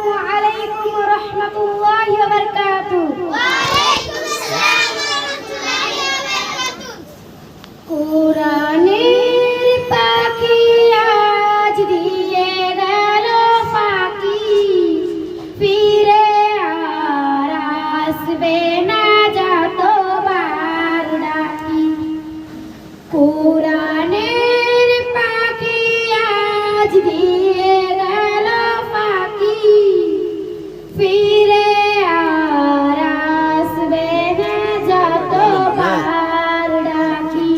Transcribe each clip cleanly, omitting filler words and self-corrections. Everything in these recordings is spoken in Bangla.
আসসালামু আলাইকুম ওয়া রাহমাতুল্লাহি ওয়া বারাকাতুহু। ওয়া আলাইকুম আসসালাম ওয়া রাহমাতুল্লাহি ওয়া বারাকাতুহু। কোরআনের পাখি আজ দিয়ে গেল ফাঁকি, ফিরে আর আসবে না যতবার ডাকি। কোরআনের পাখি আজ দিয়ে গেল ফাঁকি, ফিরে আর আসবে না যতবার ডাকি।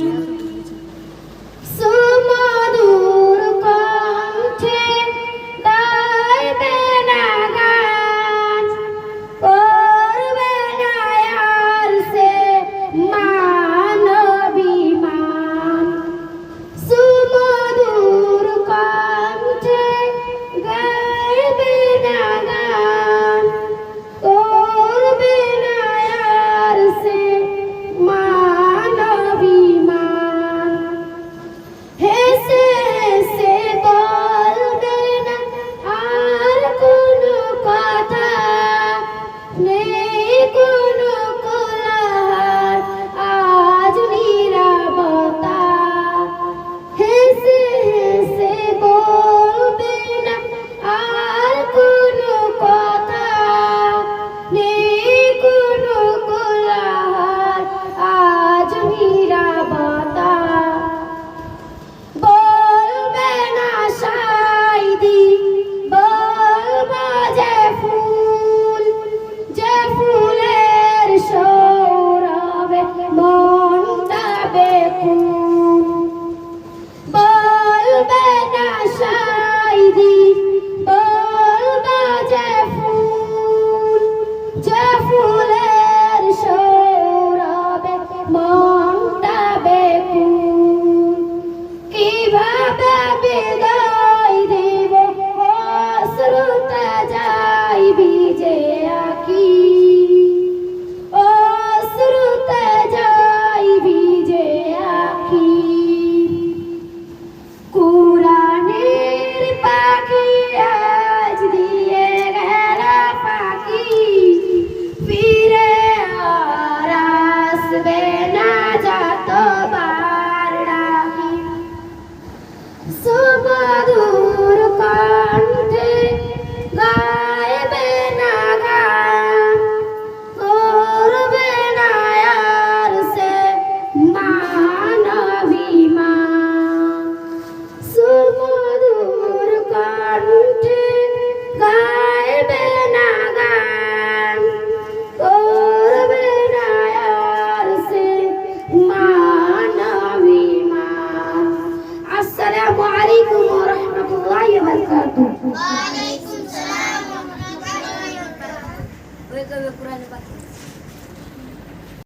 সুমধুর কণ্ঠে গাইবে না গান, করবে না আর সে মানবিমান। সুমধুর কণ্ঠে গাইবে না গান, করবে না আর সে মানবিমান। হেসে হেসে বলবে না আর কোনো কথা, নেই কোনো কোলাহল আজ নীরবতা। হেসে হেসে বলবে না আর কোনো কথা, নেই কোনো কোলাহল আজ নীরবতা। বলবে না সাইদি, বলবো যে ফুল, যে ফুলের সৌরভে মনটা বেকুল। বলবে না সাইদি, বলবো যে ফুল, যে ফুলের সৌরভে মনটা বেকুল। কিভাবে বিদায় দিব অশ্রুতে যাই ভিজে আঁখি, অশ্রুতে যাই ভিজে আঁখি। কোরআনের পাখি আজ দিয়ে গেল ফাঁকি, ফিরে আর আসবে না যতবার ডাকি। সুমধুর কণ্ঠে গাইবে না গান, করবে না আর সে মানবিমান। সুমধুর কণ্ঠে গাইবে না গান, করবে না আর সে মানবিমান। আসসালামু আলাইকুম ওয়া রাহমাতুল্লাহি ওয়া বারাকাতুহু। ওয়া আলাইকুম আসসালাম ওয়া রাহমাতুল্লাহি ওয়া বারাকাতুহু।